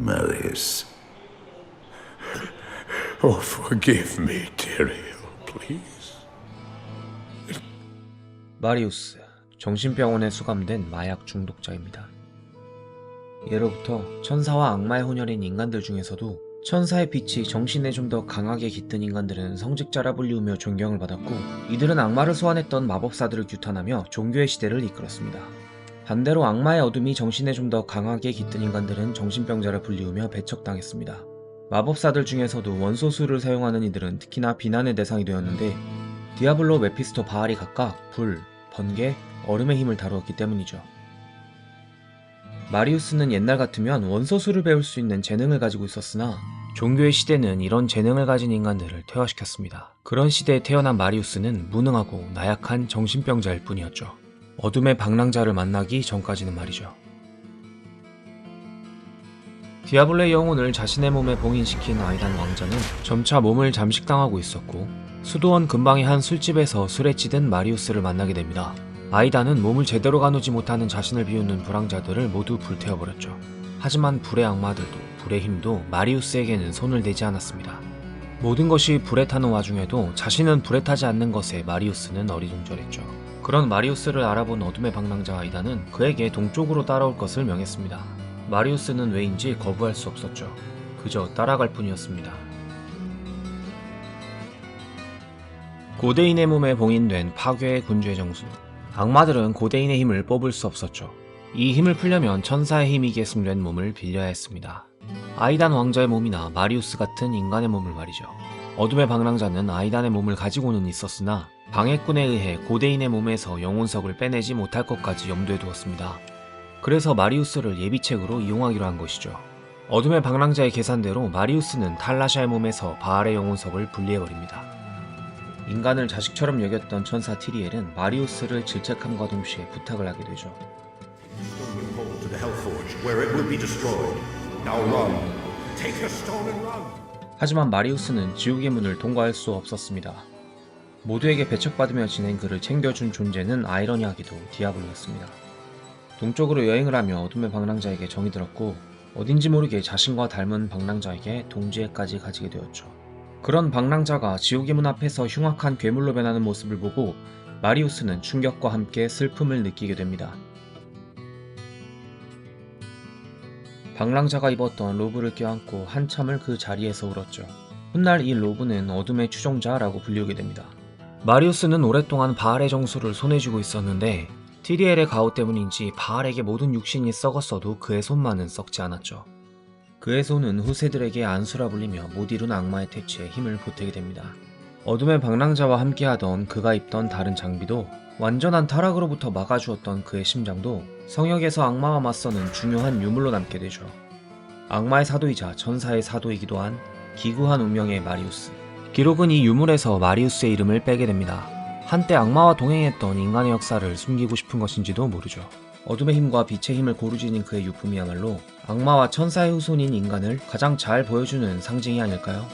Marius. Oh, forgive me, Tyrael, please. 마리우스, 정신병원에 수감된 마약 중독자입니다. 예로부터 천사와 악마의 혼혈인 인간들 중에서도 천사의 빛이 정신에 좀 더 강하게 깃든 인간들은 성직자라 불리우며 존경을 받았고, 이들은 악마를 소환했던 마법사들을 규탄하며 종교의 시대를 이끌었습니다. 반대로 악마의 어둠이 정신에 좀 더 강하게 깃든 인간들은 정신병자라 불리우며 배척당했습니다. 마법사들 중에서도 원소술을 사용하는 이들은 특히나 비난의 대상이 되었는데, 디아블로, 메피스토, 바알이 각각 불, 번개, 얼음의 힘을 다루었기 때문이죠. 마리우스는 옛날 같으면 원소술을 배울 수 있는 재능을 가지고 있었으나 종교의 시대는 이런 재능을 가진 인간들을 퇴화시켰습니다. 그런 시대에 태어난 마리우스는 무능하고 나약한 정신병자일 뿐이었죠. 어둠의 방랑자를 만나기 전까지는 말이죠. 디아블로의 영혼을 자신의 몸에 봉인시킨 아이단 왕자는 점차 몸을 잠식당하고 있었고, 수도원 근방의 한 술집에서 술에 찌든 마리우스를 만나게 됩니다. 아이단은 몸을 제대로 가누지 못하는 자신을 비웃는 불황자들을 모두 불태워버렸죠. 하지만 불의 악마들도 불의 힘도 마리우스에게는 손을 대지 않았습니다. 모든 것이 불에 타는 와중에도 자신은 불에 타지 않는 것에 마리우스는 어리둥절했죠. 그런 마리우스를 알아본 어둠의 방랑자 아이단은 그에게 동쪽으로 따라올 것을 명했습니다. 마리우스는 왜인지 거부할 수 없었죠. 그저 따라갈 뿐이었습니다. 고대인의 몸에 봉인된 파괴의 군주의 정수. 악마들은 고대인의 힘을 뽑을 수 없었죠. 이 힘을 풀려면 천사의 힘이 계승된 몸을 빌려야 했습니다. 아이단 왕자의 몸이나 마리우스 같은 인간의 몸을 말이죠. 어둠의 방랑자는 아이단의 몸을 가지고는 있었으나 방해꾼에 의해 고대인의 몸에서 영혼석을 빼내지 못할 것까지 염두에 두었습니다. 그래서 마리우스를 예비책으로 이용하기로 한 것이죠. 어둠의 방랑자의 계산대로 마리우스는 탈라샤의 몸에서 바알의 영혼석을 분리해버립니다. 인간을 자식처럼 여겼던 천사 티리엘은 마리우스를 질책함과 동시에 부탁을 하게 되죠. 하지만 마리우스는 지옥의 문을 통과할 수 없었습니다. 모두에게 배척받으며 지낸 그를 챙겨준 존재는 아이러니하게도 디아블로였습니다. 동쪽으로 여행을 하며 어둠의 방랑자에게 정이 들었고, 어딘지 모르게 자신과 닮은 방랑자에게 동지애까지 가지게 되었죠. 그런 방랑자가 지옥의 문 앞에서 흉악한 괴물로 변하는 모습을 보고 마리우스는 충격과 함께 슬픔을 느끼게 됩니다. 방랑자가 입었던 로브를 껴안고 한참을 그 자리에서 울었죠. 훗날 이 로브는 어둠의 추종자라고 불리우게 됩니다. 마리우스는 오랫동안 바알의 정수를 손에 쥐고 있었는데, 티리엘의 가호 때문인지 바알에게 모든 육신이 썩었어도 그의 손만은 썩지 않았죠. 그의 손은 후세들에게 안수라 불리며 못 이룬 악마의 퇴치에 힘을 보태게 됩니다. 어둠의 방랑자와 함께하던 그가 입던 다른 장비도, 완전한 타락으로부터 막아주었던 그의 심장도 성역에서 악마와 맞서는 중요한 유물로 남게 되죠. 악마의 사도이자 천사의 사도이기도 한 기구한 운명의 마리우스. 기록은 이 유물에서 마리우스의 이름을 빼게 됩니다. 한때 악마와 동행했던 인간의 역사를 숨기고 싶은 것인지도 모르죠. 어둠의 힘과 빛의 힘을 고루 지닌 그의 유품이야말로 악마와 천사의 후손인 인간을 가장 잘 보여주는 상징이 아닐까요?